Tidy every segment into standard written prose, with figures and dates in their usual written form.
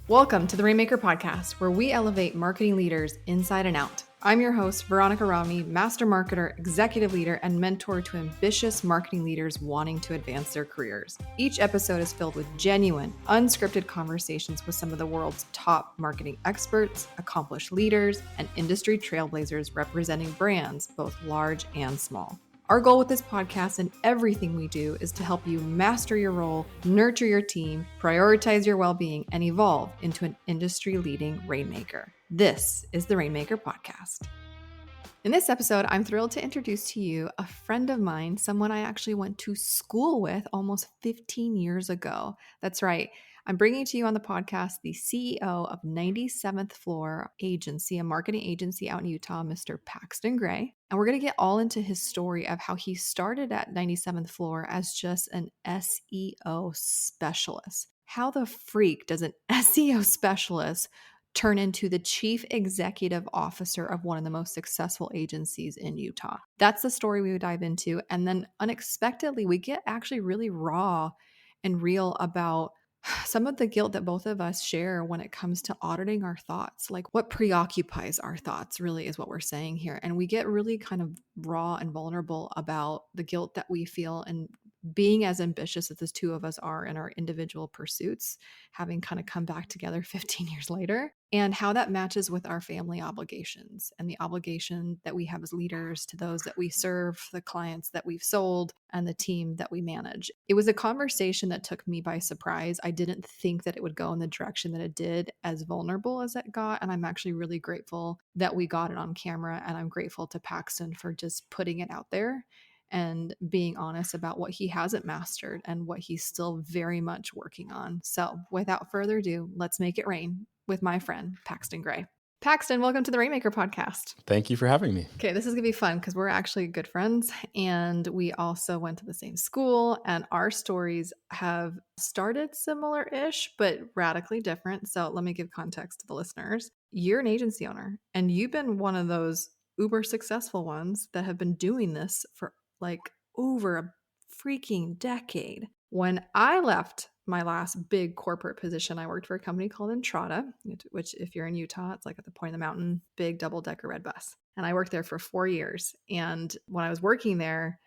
Welcome to the Rainmaker Podcast, where we elevate marketing leaders inside and out. I'm your host, Veronica Rami, master marketer, executive leader, and mentor to ambitious marketing leaders wanting to advance their careers. Each episode is filled with genuine, unscripted conversations with some of the world's top marketing experts, accomplished leaders, and industry trailblazers representing brands, both large and small. Our goal with this podcast and everything we do is to help you master your role, nurture your team, prioritize your well-being, and evolve into an industry-leading Rainmaker. This is the Rainmaker Podcast. In this episode, I'm thrilled to introduce to you a friend of mine, someone I actually went to school with almost 15 years ago. That's right. I'm bringing to you on the podcast the CEO of 97th Floor Agency, a marketing agency out in Utah, Mr. Paxton Gray. And we're going to get all into his story of how he started at 97th Floor as just an SEO specialist. How the freak does an SEO specialist turn into the chief executive officer of one of the most successful agencies in Utah? That's the story we would dive into. And then unexpectedly, we get actually really raw and real about some of the guilt that both of us share when it comes to auditing our thoughts. Like what preoccupies our thoughts really is what we're saying here. And we get really kind of raw and vulnerable about the guilt that we feel and being as ambitious as the two of us are in our individual pursuits, having kind of come back together 15 years later, and how that matches with our family obligations and the obligation that we have as leaders to those that we serve, the clients that we've sold, and the team that we manage. It was a conversation that took me by surprise. I didn't think that it would go in the direction that it did, as vulnerable as it got. And I'm actually really grateful that we got it on camera. And I'm grateful to Paxton for just putting it out there and being honest about what he hasn't mastered and what he's still very much working on. So without further ado, let's make it rain with my friend, Paxton Gray. Paxton, welcome to the Rainmaker Podcast. Thank you for having me. Okay, this is going to be fun because we're actually good friends and we also went to the same school, and our stories have started similar-ish, but radically different. So let me give context to the listeners. You're an agency owner and you've been one of those uber successful ones that have been doing this for like over a freaking decade. When I left my last big corporate position, I worked for a company called Entrada, which if you're in Utah, it's like at the point of the mountain, big double-decker red bus. And I worked there for 4 years. And when I was working there,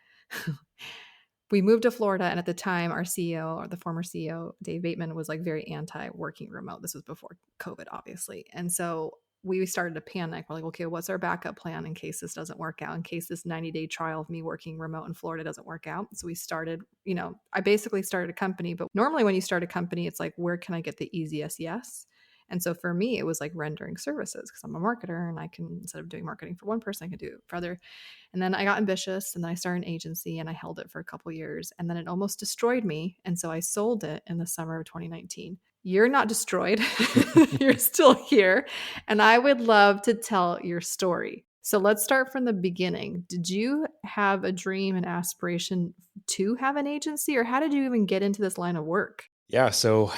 we moved to Florida. And at the time, our CEO, or the former CEO, Dave Bateman, was like very anti-working remote. This was before COVID, obviously. And so we started to panic. We're like, okay, what's our backup plan in case this doesn't work out, in case this 90-day trial of me working remote in Florida doesn't work out? So we started, I basically started a company, but normally when you start a company, it's like, where can I get the easiest yes? And so for me, it was like rendering services because I'm a marketer and I can, instead of doing marketing for one person, I can do it for other. And then I got ambitious and then I started an agency and I held it for a couple of years and then it almost destroyed me. And so I sold it in the summer of 2019. You're not destroyed. You're still here. And I would love to tell your story. So let's start from the beginning. Did you have a dream and aspiration to have an agency, or how did you even get into this line of work? Yeah, so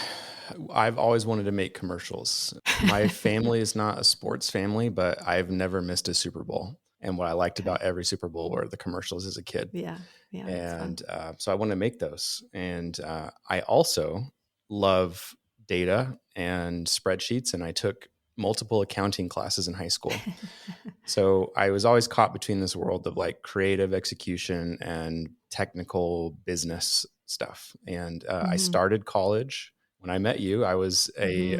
I've always wanted to make commercials. My family is not a sports family, but I've never missed a Super Bowl. And what I liked about every Super Bowl were the commercials as a kid. Yeah. And so I wanted to make those. And I also love data and spreadsheets, and I took multiple accounting classes in high school. So I was always caught between this world of like creative execution and technical business stuff. And I started college. When I met you, I was a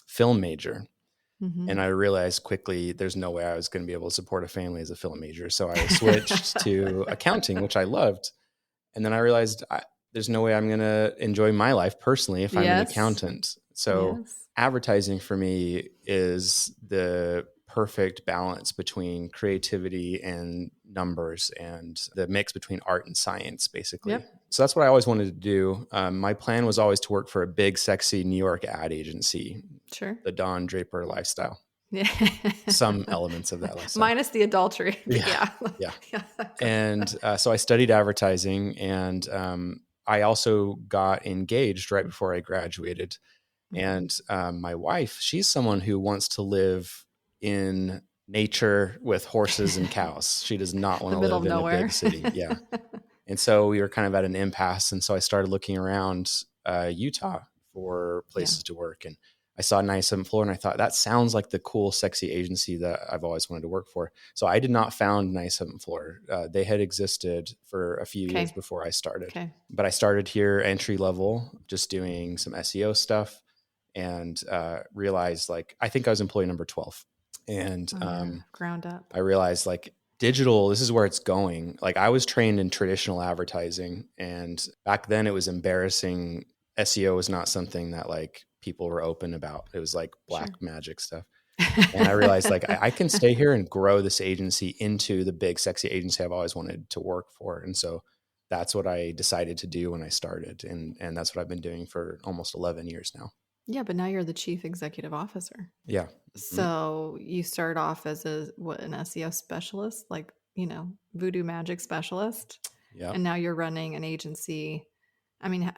film major. And I realized quickly there's no way I was going to be able to support a family as a film major. So I switched to accounting, which I loved. And then I realized there's no way I'm going to enjoy my life personally if I'm an accountant. So advertising for me is the perfect balance between creativity and numbers and the mix between art and science, basically. So that's what I always wanted to do. My plan was always to work for a big, sexy New York ad agency. Sure. The Don Draper lifestyle. Yeah. Some elements of that lifestyle. Minus the adultery. Yeah. And so I studied advertising, and I also got engaged right before I graduated. And my wife, she's someone who wants to live in nature with horses and cows. She does not want to live in a big city. Yeah. And so we were kind of at an impasse. And so I started looking around Utah for places to work. And I saw 97th Floor and I thought that sounds like the cool, sexy agency that I've always wanted to work for. So I did not found 97th Floor. They had existed for a few years before I started. But I started here entry level, just doing some SEO stuff, and realized like, I think I was employee number 12. And ground up. I realized like digital, this is where it's going. Like I was trained in traditional advertising, and back then it was embarrassing. SEO was not something that like people were open about. It was like black magic stuff. And I realized like I can stay here and grow this agency into the big sexy agency I've always wanted to work for. And so that's what I decided to do when I started. And that's what I've been doing for almost 11 years now. Yeah, but now you're the chief executive officer. Yeah. So you start off as an SEO specialist, like, voodoo magic specialist. Yeah. And now you're running an agency. I mean,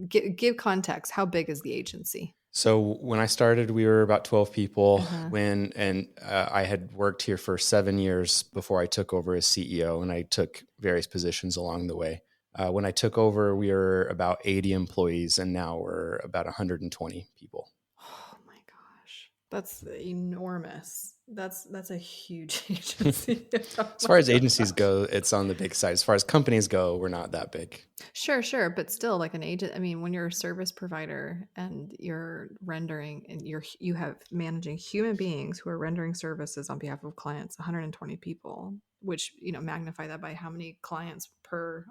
give context. How big is the agency? So when I started, we were about 12 people. I had worked here for 7 years before I took over as CEO, and I took various positions along the way. When I took over, we were about 80 employees, and now we're about 120 people. Oh my gosh, that's enormous. That's a huge agency. As far as agencies go, it's on the big side. As far as companies go, we're not that big. Sure. But still, like an agent, I mean, when you're a service provider and you're rendering and you have managing human beings who are rendering services on behalf of clients, 120 people, which, magnify that by how many clients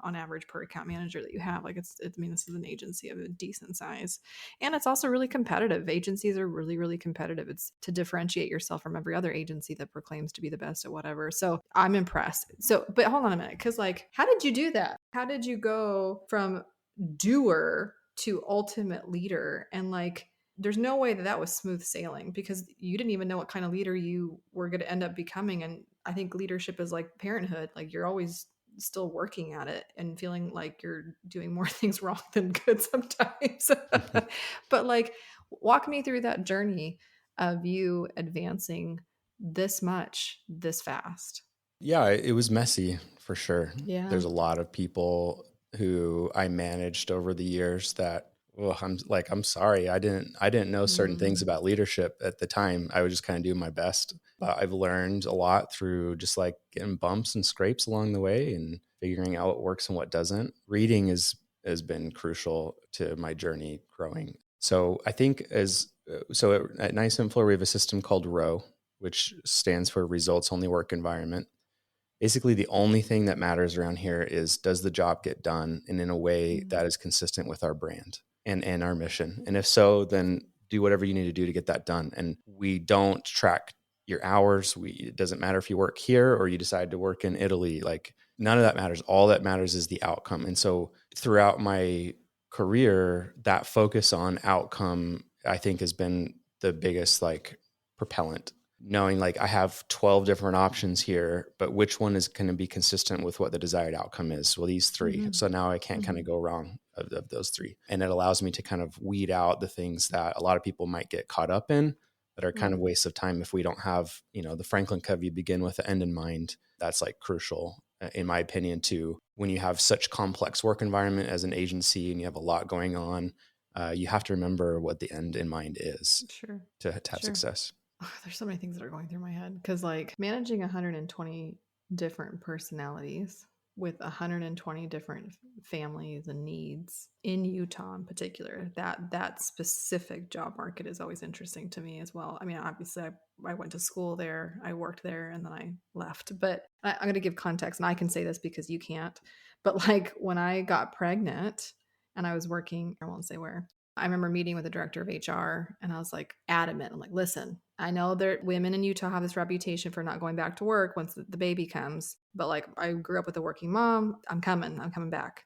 on average per account manager that you have. Like I mean, this is an agency of a decent size, and it's also really competitive. Agencies are really, really competitive. It's to differentiate yourself from every other agency that proclaims to be the best at whatever. So I'm impressed. But hold on a minute. Cause like, how did you do that? How did you go from doer to ultimate leader? And like, there's no way that was smooth sailing, because you didn't even know what kind of leader you were going to end up becoming. And I think leadership is like parenthood. Like you're always still working at it and feeling like you're doing more things wrong than good sometimes. But like, walk me through that journey of you advancing this much, this fast. Yeah, it was messy for sure. Yeah. There's a lot of people who I managed over the years that, well, I'm sorry. I didn't know certain things about leadership at the time. I was just kind of doing my best. I've learned a lot through just like getting bumps and scrapes along the way and figuring out what works and what doesn't. Reading has been crucial to my journey growing. So I think at Nice and Floor, we have a system called ROW, which stands for Results Only Work Environment. Basically, the only thing that matters around here is, does the job get done and in a way that is consistent with our brand and our mission? And if so, then do whatever you need to do to get that done. And we don't track your hours. It doesn't matter if you work here or you decide to work in Italy. Like none of that matters. All that matters is the outcome. And so throughout my career, that focus on outcome, I think, has been the biggest like propellant. Knowing like I have 12 different options here, but which one is going to be consistent with what the desired outcome is? Well, these three. So now I can't kind of go wrong of those three. And it allows me to kind of weed out the things that a lot of people might get caught up in that are kind of waste of time if we don't have, the Franklin Covey begin with the end in mind. That's like crucial, in my opinion, too. When you have such complex work environment as an agency and you have a lot going on, you have to remember what the end in mind is to have success. Oh, there's so many things that are going through my head, because like managing 120 different personalities with 120 different families and needs in Utah in particular, that specific job market is always interesting to me as well. I mean, obviously I went to school there, I worked there, and then I left, but I'm going to give context, and I can say this because you can't, but like when I got pregnant and I was working, I won't say where, I remember meeting with the director of HR, and I was like adamant. I'm like, listen, I know that women in Utah have this reputation for not going back to work once the baby comes, but like I grew up with a working mom. I'm coming back.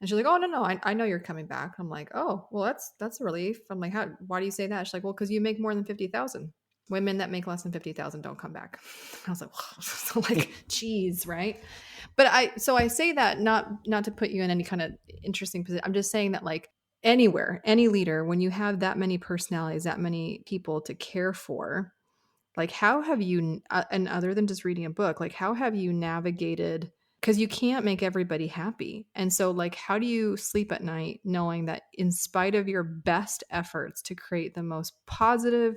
And she's like, oh, no, I know you're coming back. I'm like, oh, well, that's a relief. I'm like, why do you say that? She's like, well, because you make more than 50,000. Women that make less than 50,000 don't come back. I was like, wow. So like, geez, right? But I say that not to put you in any kind of interesting position. I'm just saying that like, anywhere, any leader, when you have that many personalities, that many people to care for, like how have you, and other than just reading a book, like how have you navigated because you can't make everybody happy. And so, like, how do you sleep at night knowing that in spite of your best efforts to create the most positive,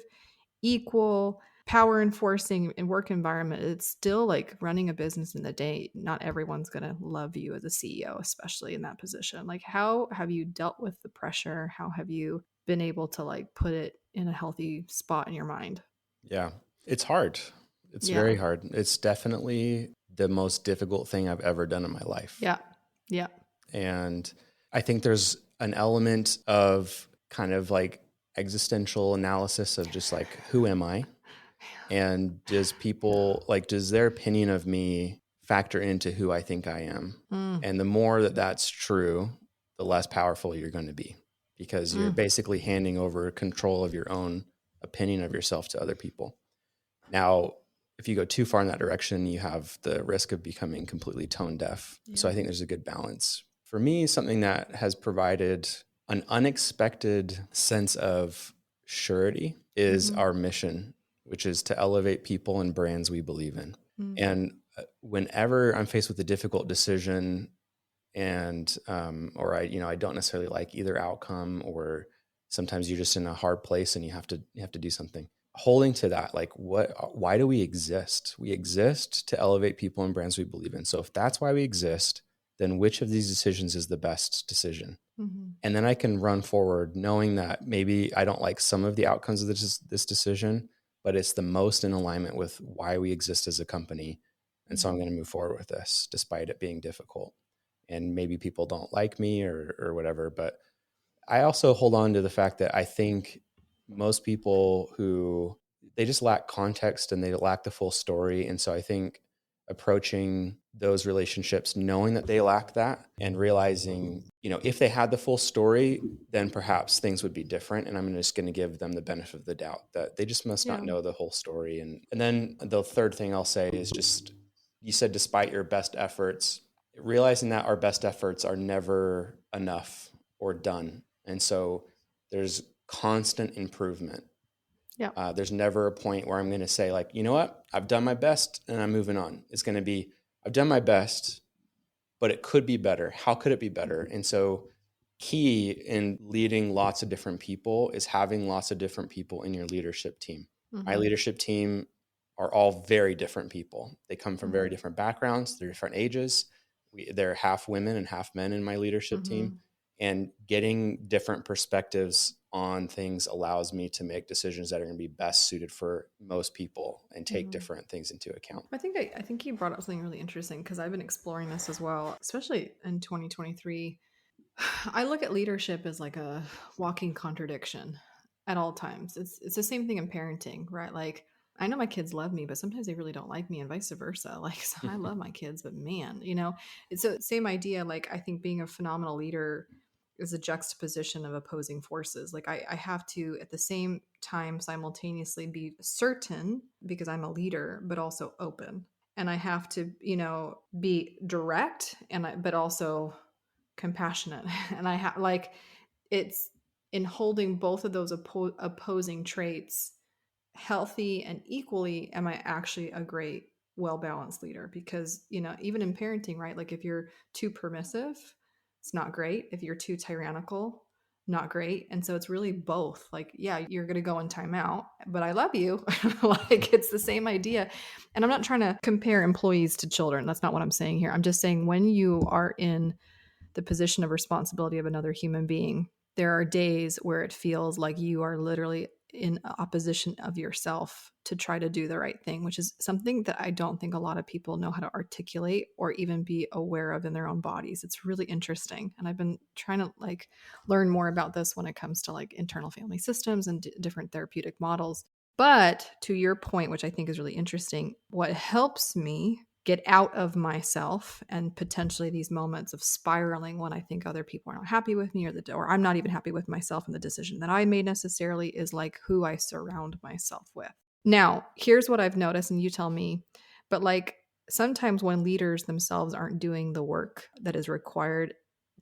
equal, power enforcing and work environment, it's still like running a business in the day. Not everyone's going to love you as a CEO, especially in that position. Like, how have you dealt with the pressure? How have you been able to like put it in a healthy spot in your mind? Yeah, it's hard. It's Yeah. very hard. It's definitely the most difficult thing I've ever done in my life. Yeah. Yeah. And I think there's an element of kind of like existential analysis of just like, who am I? And does people like, does their opinion of me factor into who I think I am? Mm. And the more that that's true, the less powerful you're going to be, because you're basically handing over control of your own opinion of yourself to other people. Now, if you go too far in that direction, you have the risk of becoming completely tone deaf. Yeah. So I think there's a good balance. For me, something that has provided an unexpected sense of surety is our mission, which is to elevate people and brands we believe in. And whenever I'm faced with a difficult decision and or I don't necessarily like either outcome, or sometimes you're just in a hard place and you have to do something, holding to that, like, why do we exist? We exist to elevate people and brands we believe in. So if that's why we exist, then which of these decisions is the best decision? And then I can run forward knowing that maybe I don't like some of the outcomes of this decision, but it's the most in alignment with why we exist as a company. And so I'm going to move forward with this despite it being difficult. And maybe people don't like me or whatever. But I also hold on to the fact that I think most people they just lack context and they lack the full story. And so I think approaching those relationships, knowing that they lack that and realizing, if they had the full story, then perhaps things would be different. And I'm just going to give them the benefit of the doubt that they just must not know the whole story. And then the third thing I'll say is just, you said, despite your best efforts, realizing that our best efforts are never enough or done. And so there's constant improvement. Yeah. There's never a point where I'm going to say, like, you know what, I've done my best and I'm moving on. It's going to be, I've done my best, but it could be better. How could it be better? And so key in leading lots of different people is having lots of different people in your leadership team. My leadership team are all very different people. They come from very different backgrounds. They're different ages. They're half women and half men in my leadership team. And getting different perspectives on things allows me to make decisions that are going to be best suited for most people and take different things into account. I think you brought up something really interesting, because I've been exploring this as well, especially in 2023. I look at leadership as like a walking contradiction at all times. It's the same thing in parenting, right? Like, I know my kids love me, but sometimes they really don't like me, and vice versa. Like, so I love my kids, but man, it's the same idea. Like, I think being a phenomenal leader is a juxtaposition of opposing forces. Like, I have to at the same time simultaneously be certain, because I'm a leader, but also open. And I have to, be direct but also compassionate. And I have, like, it's in holding both of those opposing traits healthy and equally, am I actually a great, well-balanced leader? Because, even in parenting, right? Like, if you're too permissive, it's not great. If you're too tyrannical, not great. And so it's really both. Like, yeah, you're going to go in timeout, but I love you. Like, it's the same idea. And I'm not trying to compare employees to children. That's not what I'm saying here. I'm just saying, when you are in the position of responsibility of another human being, there are days where it feels like you are literally in opposition of yourself to try to do the right thing, which is something that I don't think a lot of people know how to articulate or even be aware of in their own bodies. It's really interesting. And I've been trying to learn more about this when it comes to internal family systems and different therapeutic models. But to your point, which I think is really interesting, what helps me get out of myself and potentially these moments of spiraling when I think other people are not happy with me, or I'm not even happy with myself and the decision that I made necessarily, is who I surround myself with. Now, here's what I've noticed, and you tell me, but sometimes when leaders themselves aren't doing the work that is required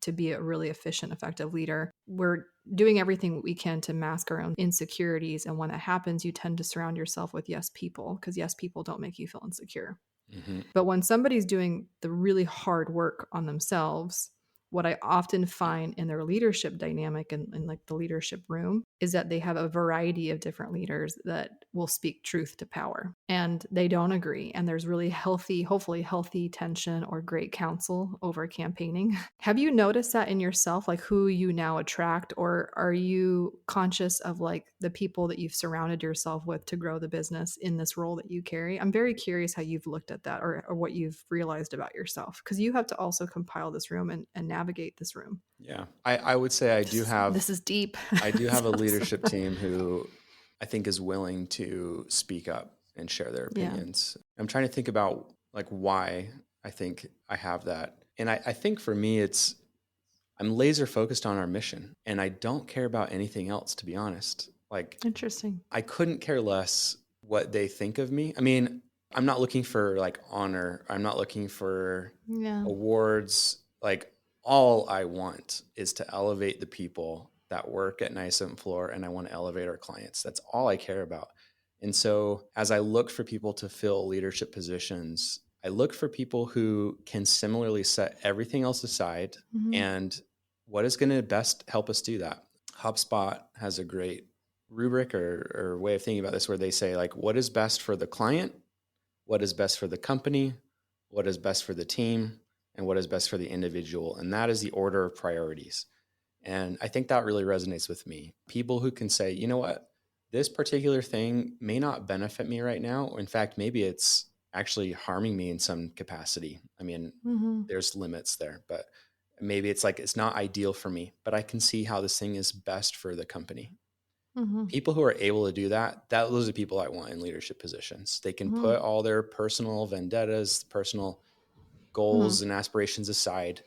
to be a really efficient, effective leader, we're doing everything we can to mask our own insecurities. And when that happens, you tend to surround yourself with yes people, because yes people don't make you feel insecure. Mm-hmm. But when somebody's doing the really hard work on themselves, what I often find in their leadership dynamic and in like the leadership room is that they have a variety of different leaders that will speak truth to power and they don't agree. And there's really healthy, hopefully healthy tension or great counsel over campaigning. Have you noticed that in yourself, like who you now attract, or are you conscious of like the people that you've surrounded yourself with to grow the business in this role that you carry? I'm very curious how you've looked at that or what you've realized about yourself, because you have to also compile this room and navigate this room. Yeah. I would say This is deep. I do have a leadership team who I think is willing to speak up and share their Yeah. opinions. I'm trying to think about like why I think I have that. And I think for me, I'm laser focused on our mission and I don't care about anything else, to be honest. Like, Interesting. I couldn't care less what they think of me. I mean, I'm not looking for like honor. I'm not looking for Yeah. awards. Like, all I want is to elevate the people that work at 97th Floor, and I want to elevate our clients. That's all I care about. And so as I look for people to fill leadership positions, I look for people who can similarly set everything else aside. Mhm. And what is going to best help us do that? HubSpot has a great rubric or way of thinking about this where they say like, what is best for the client? What is best for the company? What is best for the team? And what is best for the individual? And that is the order of priorities. And I think that really resonates with me. People who can say, you know what, this particular thing may not benefit me right now. In fact, maybe it's actually harming me in some capacity. I mean, there's limits there, but maybe it's like, it's not ideal for me, but I can see how this thing is best for the company. People who are able to do that, those are people I want in leadership positions. They can put all their personal vendettas, personal goals and aspirations aside.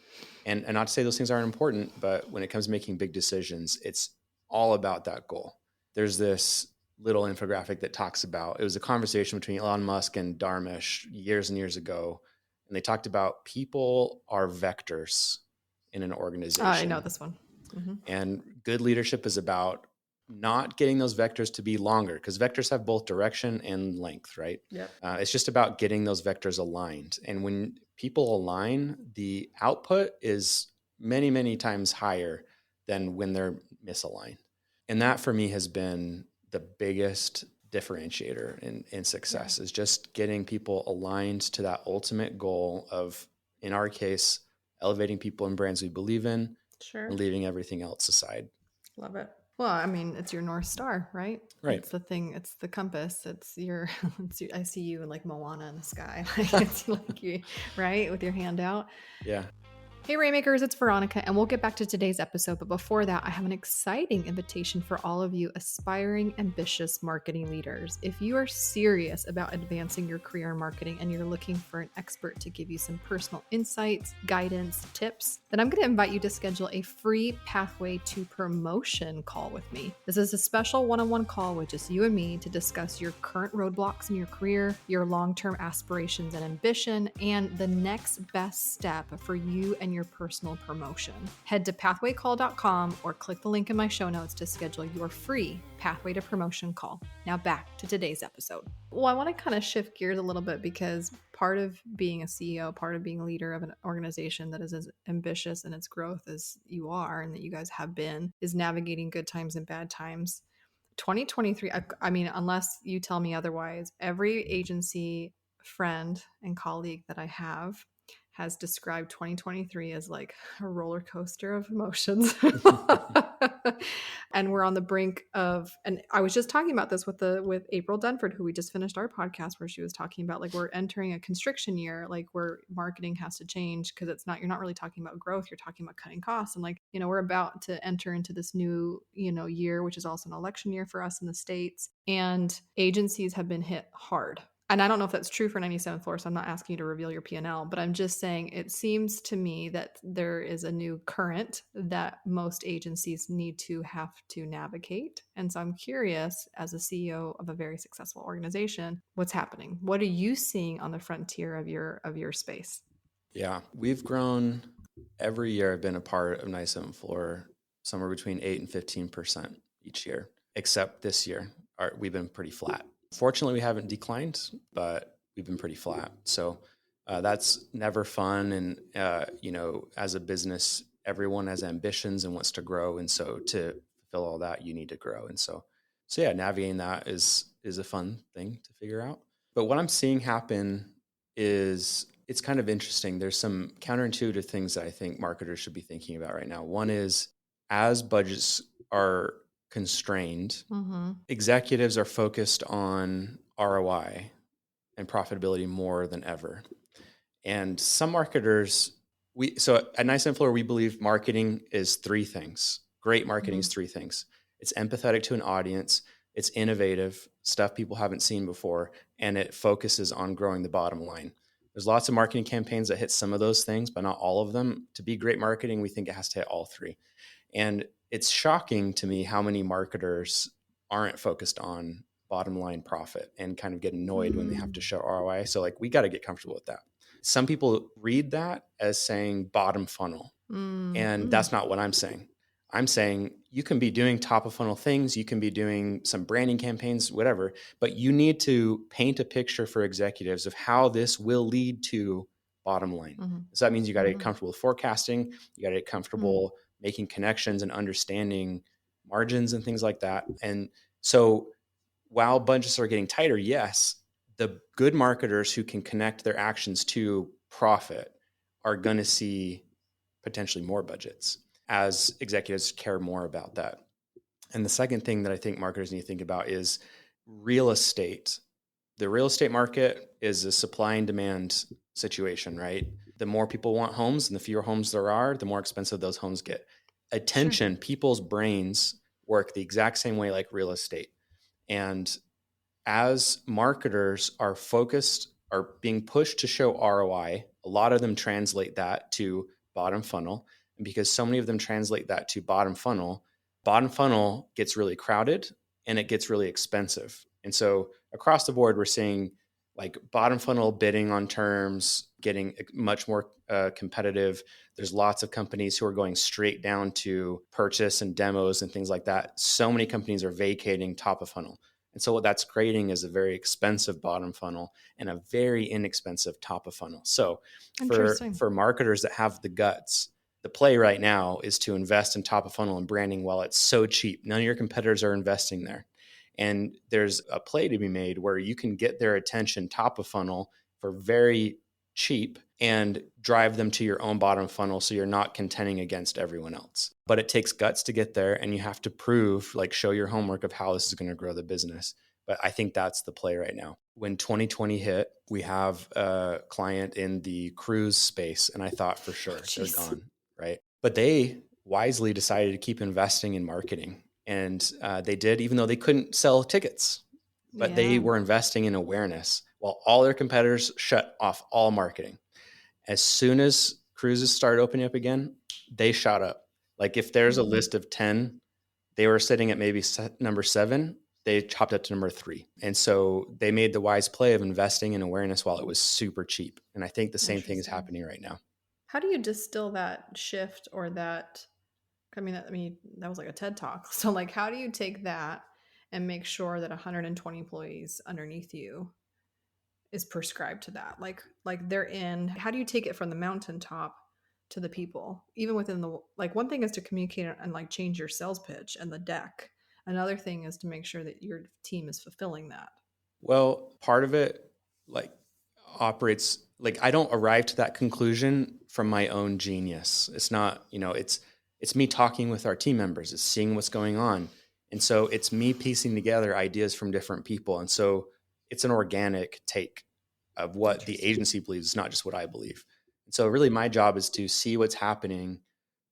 And not to say those things aren't important, but when it comes to making big decisions, it's all about that goal. There's this little infographic that talks about, it was a conversation between Elon Musk and Dharmesh years and years ago. And they talked about people are vectors in an organization. I know this one. And good leadership is about not getting those vectors to be longer, because vectors have both direction and length, right? Yep. It's just about getting those vectors aligned. And when people align, the output is many, many times higher than when they're misaligned. And that for me has been the biggest differentiator in success, is just getting people aligned to that ultimate goal of, in our case, elevating people and brands we believe in, Sure. and leaving everything else aside. Love it. Well, I mean, it's your North Star, right? Right. It's the thing. It's the compass. It's your, I see you in like Moana in the sky. It's like you, right? With your hand out. Yeah. Hey Rainmakers, it's Veronica, and we'll get back to today's episode. But before that, I have an exciting invitation for all of you aspiring, ambitious marketing leaders. If you are serious about advancing your career in marketing and you're looking for an expert to give you some personal insights, guidance, tips, then I'm going to invite you to schedule a free Pathway to Promotion call with me. This is a special one-on-one call with just you and me to discuss your current roadblocks in your career, your long-term aspirations and ambition, and the next best step for you and your personal promotion. Head to pathwaycall.com or click the link in my show notes to schedule your free Pathway to Promotion call. Now back to today's episode. Well, I want to kind of shift gears a little bit, because part of being a CEO, part of being a leader of an organization that is as ambitious in its growth as you are and that you guys have been, is navigating good times and bad times. 2023, I mean, unless you tell me otherwise, every agency friend and colleague that I have has described 2023 as like a roller coaster of emotions. And we're on the brink of, and I was just talking about this with April Dunford, who we just finished our podcast, where she was talking about like, we're entering a constriction year, like where marketing has to change, because you're not really talking about growth, you're talking about cutting costs. And like, we're about to enter into this new, year, which is also an election year for us in the States, and agencies have been hit hard. And I don't know if that's true for 97th Floor, so I'm not asking you to reveal your P&L, but I'm just saying it seems to me that there is a new current that most agencies have to navigate. And so I'm curious, as a CEO of a very successful organization, what's happening? What are you seeing on the frontier of your space? Yeah, we've grown every year. I've been a part of 97th Floor somewhere between 8 and 15% each year, except this year. We've been pretty flat. Fortunately, we haven't declined, but we've been pretty flat. So that's never fun. And, as a business, everyone has ambitions and wants to grow. And so to fulfill all that, you need to grow. And so yeah, navigating that is a fun thing to figure out. But what I'm seeing happen is it's kind of interesting. There's some counterintuitive things that I think marketers should be thinking about right now. One is, as budgets are constrained, executives are focused on ROI and profitability more than ever. And some marketers, so at Nice and Floor, we believe marketing is three things. Great marketing is three things. It's empathetic to an audience, it's innovative, stuff people haven't seen before, and it focuses on growing the bottom line. There's lots of marketing campaigns that hit some of those things, but not all of them. To be great marketing, we think it has to hit all three. And it's shocking to me how many marketers aren't focused on bottom line profit and kind of get annoyed when they have to show ROI. So like, we got to get comfortable with that. Some people read that as saying bottom funnel. And that's not what I'm saying. I'm saying you can be doing top of funnel things, you can be doing some branding campaigns, whatever, but you need to paint a picture for executives of how this will lead to bottom line. So that means you got to get comfortable with forecasting, you got to get comfortable making connections and understanding margins and things like that. And so while budgets are getting tighter, yes, the good marketers who can connect their actions to profit are going to see potentially more budgets as executives care more about that. And the second thing that I think marketers need to think about is real estate. The real estate market is a supply and demand situation, right? The more people want homes and the fewer homes there are, the more expensive those homes get. Attention, people's brains work the exact same way like real estate. And as marketers are being pushed to show ROI, a lot of them translate that to bottom funnel. And because so many of them translate that to bottom funnel gets really crowded and it gets really expensive. And so across the board, we're seeing like bottom funnel bidding on terms getting much more competitive. There's lots of companies who are going straight down to purchase and demos and things like that. So many companies are vacating top of funnel. And so what that's creating is a very expensive bottom funnel and a very inexpensive top of funnel. So for marketers that have the guts, the play right now is to invest in top of funnel and branding while it's so cheap. None of your competitors are investing there. And there's a play to be made where you can get their attention top of funnel for very cheap and drive them to your own bottom funnel so you're not contending against everyone else. But it takes guts to get there, and you have to prove, like, show your homework of how this is going to grow the business. But I think that's the play right now. When 2020 hit, we have a client in the cruise space, and I thought for sure they're gone, right? But they wisely decided to keep investing in marketing. And they did, even though they couldn't sell tickets, but they were investing in awareness while all their competitors shut off all marketing. As soon as cruises started opening up again, they shot up. Like if there's a list of 10, they were sitting at maybe number 7, they chopped up to number 3. And so they made the wise play of investing in awareness while it was super cheap. And I think the same thing is happening right now. How do you distill that shift or that? I mean, that was like a TED talk. So like, how do you take that and make sure that 120 employees underneath you is prescribed to that? Like they're in, how do you take it from the mountaintop to the people, even within the, like, one thing is to communicate and like change your sales pitch and the deck. Another thing is to make sure that your team is fulfilling that. Well, part of it like operates, like I don't arrive to that conclusion from my own genius. It's not, it's me talking with our team members, it's seeing what's going on. And so it's me piecing together ideas from different people. And so it's an organic take of what the agency believes. It's not just what I believe. And so really my job is to see what's happening,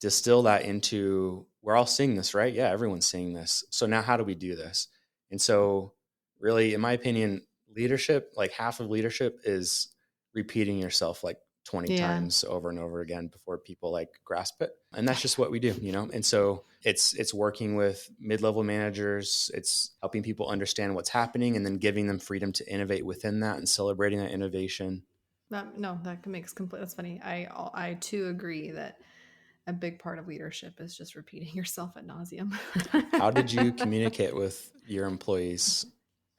distill that into, we're all seeing this, right? Yeah, everyone's seeing this. So now how do we do this? And so really, in my opinion, leadership, like half of leadership is repeating yourself like 20 times over and over again before people like grasp it. And that's just what we do, And so it's working with mid-level managers. It's helping people understand what's happening and then giving them freedom to innovate within that and celebrating that innovation. That makes complete. That's funny. I too agree that a big part of leadership is just repeating yourself ad nauseum. How did you communicate with your employees,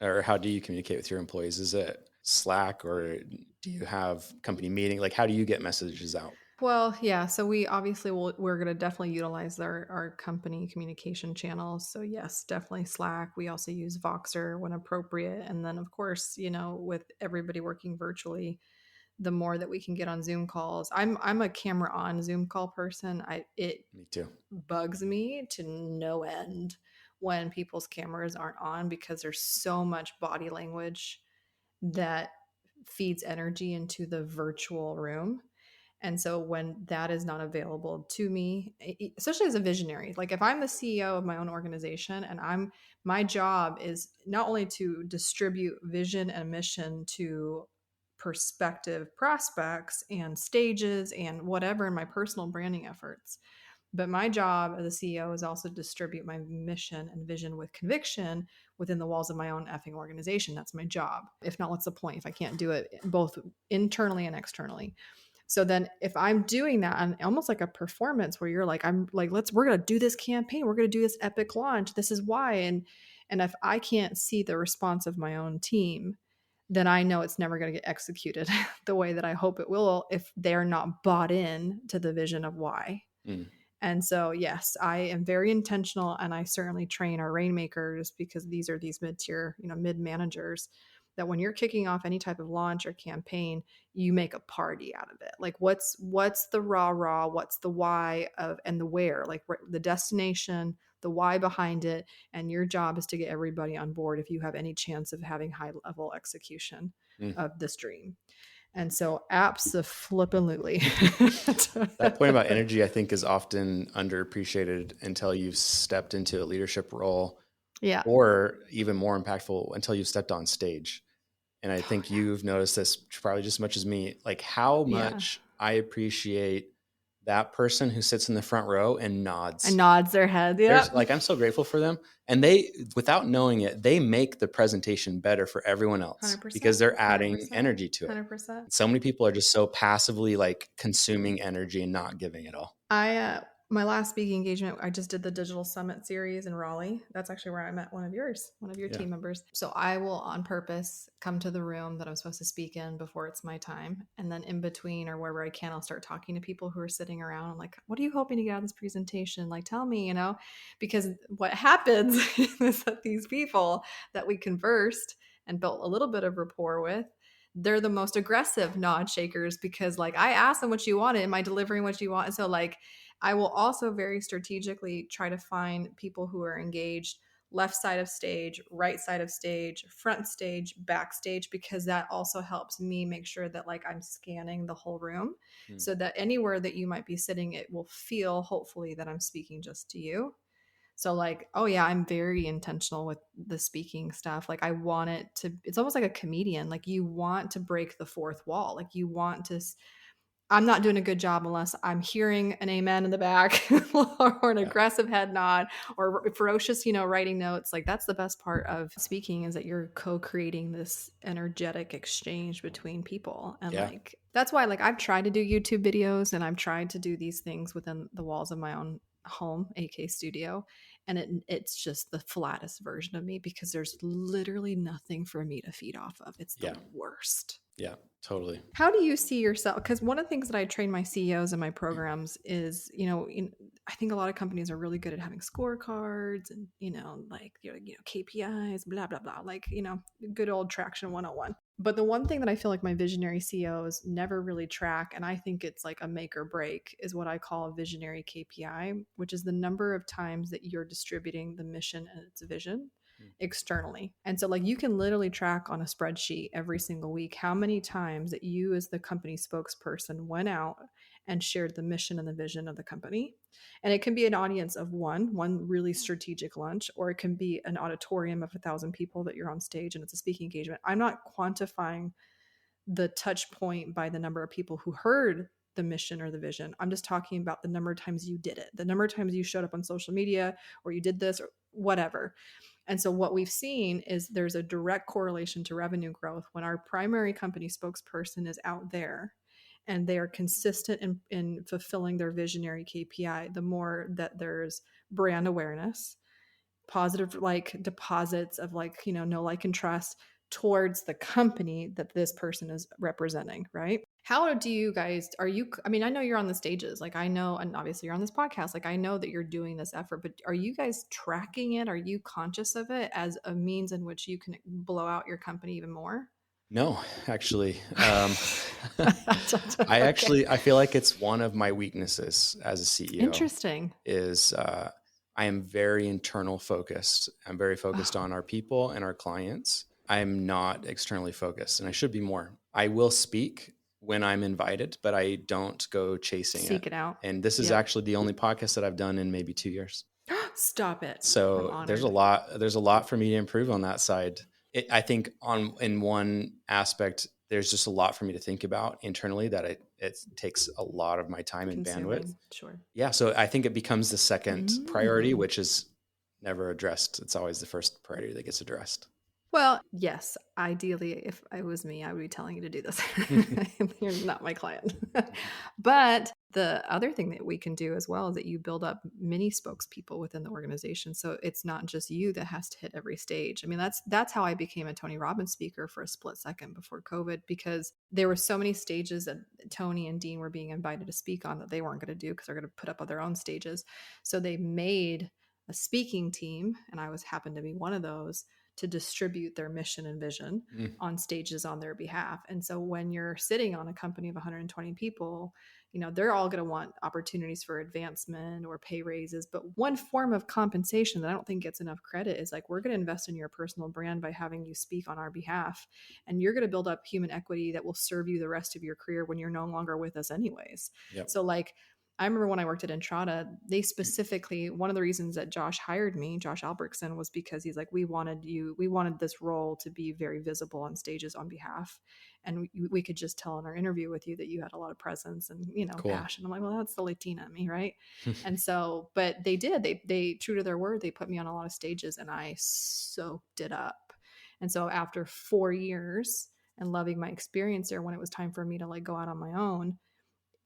or how do you communicate with your employees? Is it Slack, or do you have company meeting? Like, how do you get messages out? Well, yeah. So we obviously we're going to definitely utilize our company communication channels. So yes, definitely Slack. We also use Voxer when appropriate. And then of course, with everybody working virtually, the more that we can get on Zoom calls. I'm a camera on Zoom call person. It Me too. bugs me to no end when people's cameras aren't on because there's so much body language that feeds energy into the virtual room. And so when that is not available to me, especially as a visionary, like if I'm the CEO of my own organization and my job is not only to distribute vision and mission to prospective prospects and stages and whatever in my personal branding efforts, but my job as a CEO is also to distribute my mission and vision with conviction within the walls of my own effing organization. That's my job. If not, what's the point if I can't do it both internally and externally? So then if I'm doing that on almost like a performance where you're like, I'm like, we're going to do this campaign. We're going to do this epic launch. This is why. And if I can't see the response of my own team, then I know it's never going to get executed the way that I hope it will if they're not bought in to the vision of why. Mm. And so, yes, I am very intentional, and I certainly train our rainmakers because these are these mid-tier, mid managers, that when you're kicking off any type of launch or campaign, you make a party out of it. Like what's the raw, what's the why of, and the where, like the destination, the why behind it. And your job is to get everybody on board if you have any chance of having high level execution of this dream. And so absolutely. That point about energy, I think, is often underappreciated until you've stepped into a leadership role. Yeah. Or even more impactful until you've stepped on stage. And I think you've noticed this probably just as much as me, like how much I appreciate that person who sits in the front row and nods their head. Yeah. Like, I'm so grateful for them. And they, without knowing it, they make the presentation better for everyone else 100%, because they're adding 100%, energy to it. 100%. So many people are just so passively like consuming energy and not giving it all. My last speaking engagement, I just did the digital summit series in Raleigh. That's actually where I met one of your team members. So I will on purpose come to the room that I'm supposed to speak in before it's my time. And then in between or wherever I can, I'll start talking to people who are sitting around. I'm like, what are you hoping to get out of this presentation? Like, tell me, because what happens is that these people that we conversed and built a little bit of rapport with, they're the most aggressive nod shakers because like I asked them what you wanted. Am I delivering what you want? And so like, I will also very strategically try to find people who are engaged left side of stage, right side of stage, front stage, backstage, because that also helps me make sure that like I'm scanning the whole room so that anywhere that you might be sitting, it will feel hopefully that I'm speaking just to you. So like, oh yeah, I'm very intentional with the speaking stuff. Like I want it to, it's almost like a comedian. Like you want to break the fourth wall. Like you want to, I'm not doing a good job unless I'm hearing an amen in the back or an aggressive head nod or ferocious, writing notes. Like that's the best part of speaking is that you're co-creating this energetic exchange between people. And like, that's why like I've tried to do YouTube videos and I've tried to do these things within the walls of my own home, AK studio. And it's just the flattest version of me because there's literally nothing for me to feed off of. It's the worst. Yeah, totally. How do you see yourself? Because one of the things that I train my CEOs in my programs is, I think a lot of companies are really good at having scorecards and, like, KPIs, blah, blah, blah, like, good old traction 101. But the one thing that I feel like my visionary CEOs never really track, and I think it's like a make or break, is what I call a visionary KPI, which is the number of times that you're distributing the mission and its vision externally. And so like you can literally track on a spreadsheet every single week how many times that you as the company spokesperson went out and shared the mission and the vision of the company. And it can be an audience of one really strategic lunch, or it can be an auditorium of 1,000 people that you're on stage and it's a speaking engagement. I'm not quantifying the touch point by the number of people who heard the mission or the vision. I'm just talking about the number of times you did it, the number of times you showed up on social media or you did this or whatever. And so what we've seen is there's a direct correlation to revenue growth when our primary company spokesperson is out there and they are consistent in fulfilling their visionary KPI. The more that there's brand awareness, positive like deposits of like, know, like, and trust, towards the company that this person is representing, right? How do you guys, I mean, I know you're on the stages, like I know, and obviously you're on this podcast, like I know that you're doing this effort, but are you guys tracking it? Are you conscious of it as a means in which you can blow out your company even more? No, actually, Okay. I feel like it's one of my weaknesses as a CEO Interesting. is I am very internal focused. I'm very focused Oh, on our people and our clients. I'm not externally focused, and I should be more. I will speak when I'm invited, but I don't go chasing it. seek it out. And this is Yep. actually the only podcast that I've done in maybe 2 years. Stop it. I'm So honored. there's a lot for me to improve on that side. I think in one aspect, there's just a lot for me to think about internally that it takes a lot of my time and bandwidth. Consuming. Sure. Yeah. So I think it becomes the second priority, Mm. which is never addressed. It's always the first priority that gets addressed. Well, yes, ideally, if it was me, I would be telling you to do this. You're not my client. But the other thing that we can do as well is that you build up mini spokespeople within the organization. So it's not just you that has to hit every stage. I mean, that's how I became a Tony Robbins speaker for a split second before COVID, because there were so many stages that Tony and Dean were being invited to speak on that they weren't going to do because they're going to put up on their own stages. So they made a speaking team, and I happened to be one of those, to distribute their mission and vision on stages on their behalf. And so when you're sitting on a company of 120 people, they're all going to want opportunities for advancement or pay raises. But one form of compensation that I don't think gets enough credit is like, we're going to invest in your personal brand by having you speak on our behalf. And you're going to build up human equity that will serve you the rest of your career when you're no longer with us anyways. Yep. So like, I remember when I worked at Entrada, they specifically, one of the reasons that Josh hired me, Josh Albrechtson, was because he's like, we wanted this role to be very visible on stages on behalf. And we could just tell in our interview with you that you had a lot of presence and, Cool. passion. I'm like, well, that's the Latina in me, right? And so, but they true to their word, they put me on a lot of stages and I soaked it up. And so after 4 years and loving my experience there, when it was time for me to like go out on my own,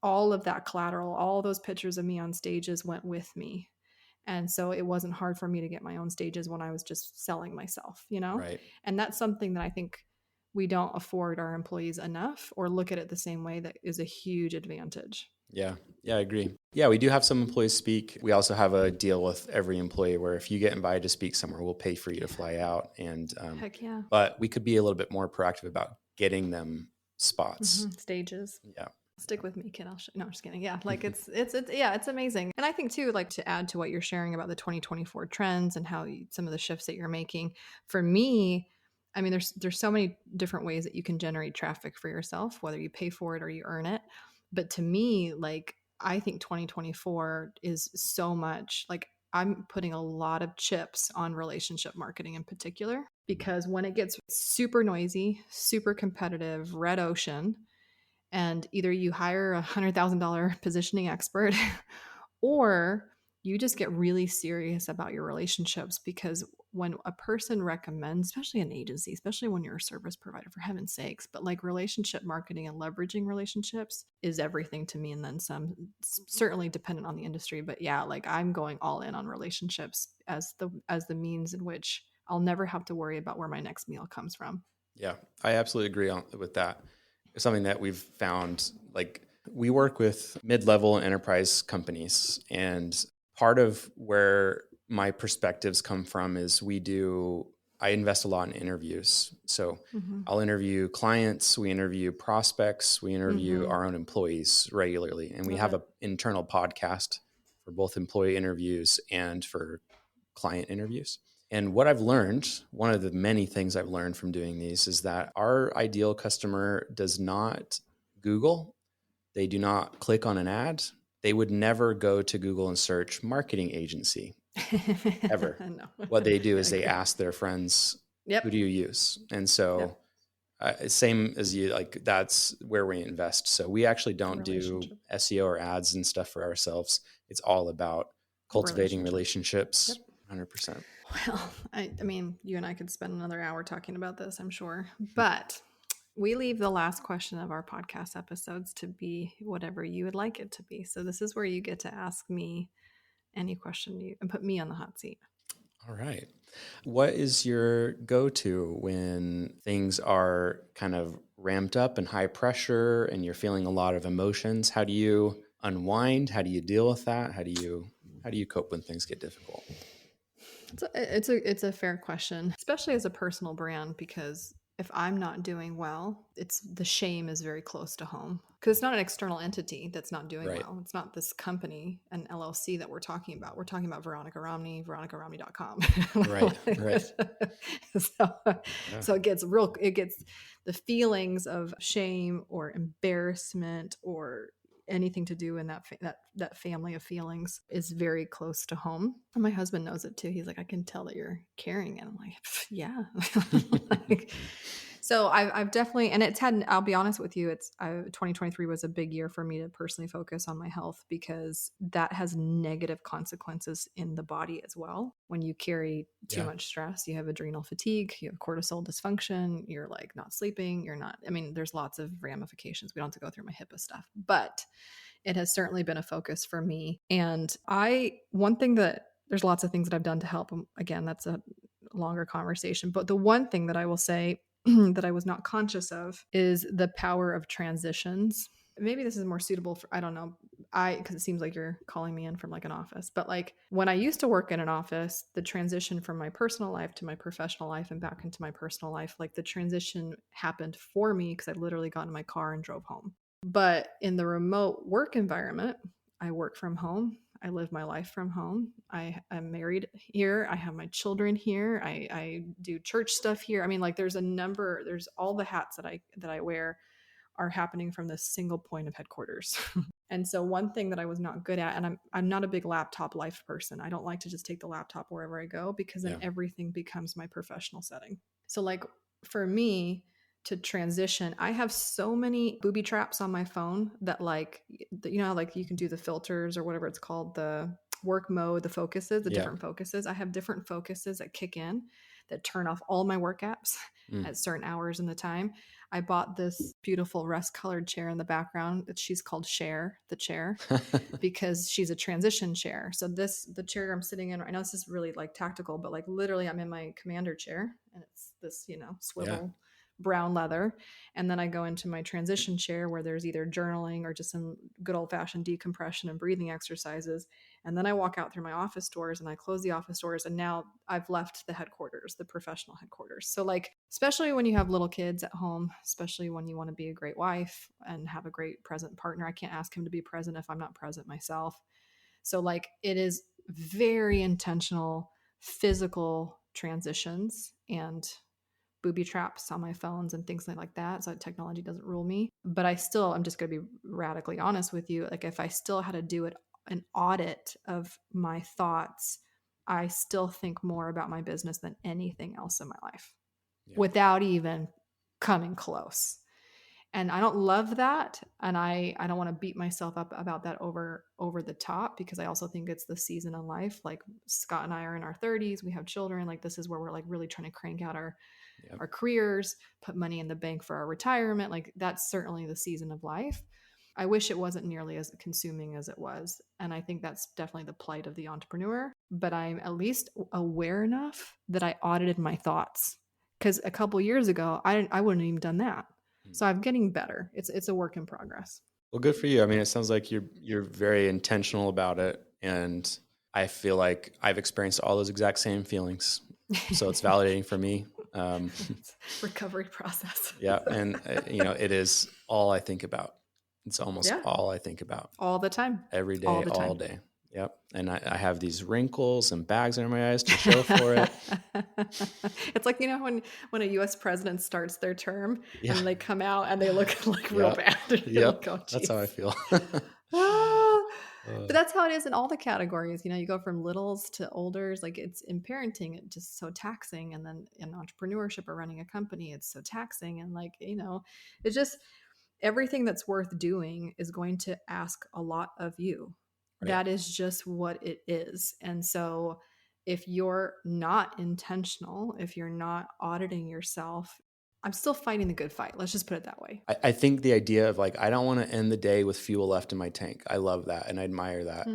all of that collateral, all those pictures of me on stages went with me. And so it wasn't hard for me to get my own stages when I was just selling myself, Right. And that's something that I think we don't afford our employees enough or look at it the same way. That is a huge advantage. Yeah. Yeah, I agree. Yeah, we do have some employees speak. We also have a deal with every employee where if you get invited to speak somewhere, we'll pay for you to fly out. And Heck yeah. but we could be a little bit more proactive about getting them spots. Stages. Yeah. Stick with me, kid. No, I'm just kidding. Yeah. Like it's amazing. And I think too, like to add to what you're sharing about the 2024 trends and how some of the shifts that you're making, for me, I mean, there's so many different ways that you can generate traffic for yourself, whether you pay for it or you earn it. But to me, like, I think 2024 is so much like I'm putting a lot of chips on relationship marketing in particular, because when it gets super noisy, super competitive, red ocean, and either you hire $100,000 positioning expert or you just get really serious about your relationships, because when a person recommends, especially an agency, especially when you're a service provider, for heaven's sakes, but like relationship marketing and leveraging relationships is everything to me. And then some, certainly dependent on the industry, but yeah, like I'm going all in on relationships as the means in which I'll never have to worry about where my next meal comes from. Yeah, I absolutely agree with that. It's something that we've found, like we work with mid-level enterprise companies, and part of where my perspectives come from is I invest a lot in interviews. So I'll interview clients, we interview prospects, we interview our own employees regularly. And we have an internal podcast for both employee interviews and for client interviews. And what I've learned, one of the many things I've learned from doing these, is that our ideal customer does not Google. They do not click on an ad. They would never go to Google and search marketing agency ever. No. What they do is they ask their friends, who do you use? And so same as you, like that's where we invest. So we actually don't do SEO or ads and stuff for ourselves. It's all about cultivating relationships. 100%. Well, I mean, you and I could spend another hour talking about this, I'm sure. But we leave the last question of our podcast episodes to be whatever you would like it to be. So this is where you get to ask me any question and put me on the hot seat. All right. What is your go-to when things are kind of ramped up and high pressure and you're feeling a lot of emotions? How do you unwind? How do you deal with that? How do you cope when things get difficult? It's a fair question, especially as a personal brand, because if I'm not doing well, it's the shame is very close to home because it's not an external entity that's not doing Right. well. It's not this company, an LLC that we're talking about. We're talking about Veronica Romney, veronicaromney.com. Right. Right. so, Yeah. so it gets the feelings of shame or embarrassment or anything to do in that family of feelings is very close to home. And my husband knows it too. He's like, I can tell that you're carrying it. I'm like, yeah. Like, so I've definitely, and it's had, I'll be honest with you, 2023 was a big year for me to personally focus on my health because that has negative consequences in the body as well. When you carry too Yeah. much stress, you have adrenal fatigue, you have cortisol dysfunction, you're like not sleeping, there's lots of ramifications. We don't have to go through my HIPAA stuff, but it has certainly been a focus for me. And one thing that there's lots of things that I've done to help. Again, that's a longer conversation. But the one thing that I will say that I was not conscious of is the power of transitions. Maybe this is more suitable for, I don't know, because it seems like you're calling me in from like an office. But like when I used to work in an office, the transition from my personal life to my professional life and back into my personal life, like the transition happened for me because I literally got in my car and drove home. But in the remote work environment, I work from home. I live my life from home. I'm married here. I have my children here. I do church stuff here. I mean, like there's all the hats that I wear are happening from this single point of headquarters. And so one thing that I was not good at, and I'm not a big laptop life person. I don't like to just take the laptop wherever I go because then Yeah. everything becomes my professional setting. So like for me to transition, I have so many booby traps on my phone that like, like you can do the filters or whatever it's called, the work mode, the focuses, the Yeah. different focuses. I have different focuses that kick in that turn off all my work apps Mm. at certain hours in the time. I bought this beautiful rust colored chair in the background that she's called Cher, the chair, because she's a transition chair. So the chair I'm sitting in right now, this is really like tactical, but like literally I'm in my commander chair and it's this, Yeah. swivel brown leather. And then I go into my transition chair where there's either journaling or just some good old fashioned decompression and breathing exercises. And then I walk out through my office doors and I close the office doors. And now I've left the headquarters, the professional headquarters. So, like, especially when you have little kids at home, especially when you want to be a great wife and have a great present partner, I can't ask him to be present if I'm not present myself. So, like, it is very intentional physical transitions and booby traps on my phones and things like that. So technology doesn't rule me. But I'm just going to be radically honest with you. Like if I still had to do an audit of my thoughts, I still think more about my business than anything else in my life Yeah. without even coming close. And I don't love that. And I don't want to beat myself up about that over the top because I also think it's the season in life. Like Scott and I are in our 30s. We have children. Like this is where we're like really trying to crank out our Yep. careers, put money in the bank for our retirement. Like that's certainly the season of life. I wish it wasn't nearly as consuming as it was. And I think that's definitely the plight of the entrepreneur. But I'm at least aware enough that I audited my thoughts. Because a couple years ago, I wouldn't have even done that. So I'm getting better. It's a work in progress. Well, good for you. I mean, it sounds like you're very intentional about it, and I feel like I've experienced all those exact same feelings. So it's validating for me. Recovery process. Yeah, and it is all I think about. It's almost all I think about All the time. every day, All the time. all day. Yep. And I have these wrinkles and bags under my eyes to show for it. It's like, when a US president starts their term Yeah. and they come out and they look like real bad. Yep. Like, oh, That's how I feel. But that's how it is in all the categories. You go from littles to olders. Like it's in parenting, it's just so taxing. And then in entrepreneurship or running a company, it's so taxing. And it's just everything that's worth doing is going to ask a lot of you. Right. That is just what it is. And so if you're not intentional, if you're not auditing yourself, I'm still fighting the good fight. Let's just put it that way. I think the idea of like, I don't want to end the day with fuel left in my tank. I love that and I admire that.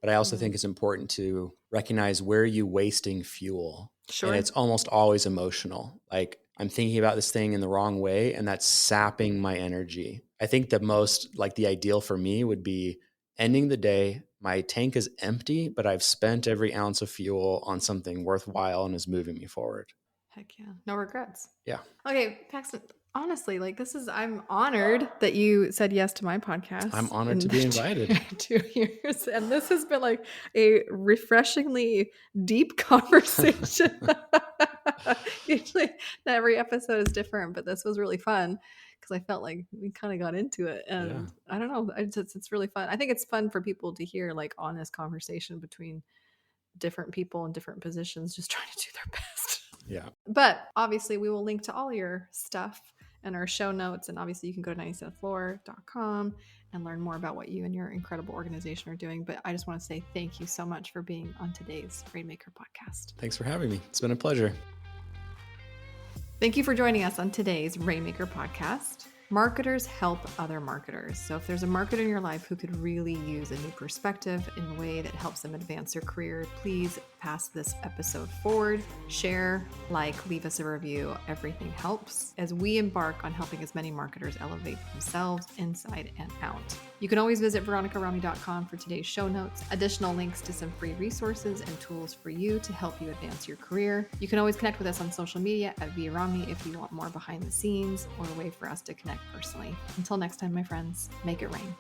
But I also think it's important to recognize where are you wasting fuel. Sure. And it's almost always emotional. Like I'm thinking about this thing in the wrong way and that's sapping my energy. I think the ideal for me would be ending the day, my tank is empty, but I've spent every ounce of fuel on something worthwhile and is moving me forward. Heck yeah. No regrets. Yeah. Okay, Paxton, honestly, I'm honored that you said yes to my podcast. I'm honored to be invited. 2 years. And this has been like a refreshingly deep conversation. Usually every episode is different, but this was really fun because I felt like we kind of got into it. And I don't know, it's really fun. I think it's fun for people to hear like honest conversation between different people in different positions, just trying to do their best. Yeah. But obviously we will link to all your stuff and our show notes. And obviously you can go to 97thfloor.com and learn more about what you and your incredible organization are doing. But I just want to say thank you so much for being on today's Rainmaker podcast. Thanks for having me. It's been a pleasure. Thank you for joining us on today's Rainmaker podcast. Marketers help other marketers. So if there's a marketer in your life who could really use a new perspective in a way that helps them advance their career, please pass this episode forward, share, leave us a review. Everything helps as we embark on helping as many marketers elevate themselves inside and out. You can always visit veronicarami.com for today's show notes, additional links to some free resources and tools for you to help you advance your career. You can always connect with us on social media at @VRomney if you want more behind the scenes or a way for us to connect personally. Until next time, my friends, make it rain.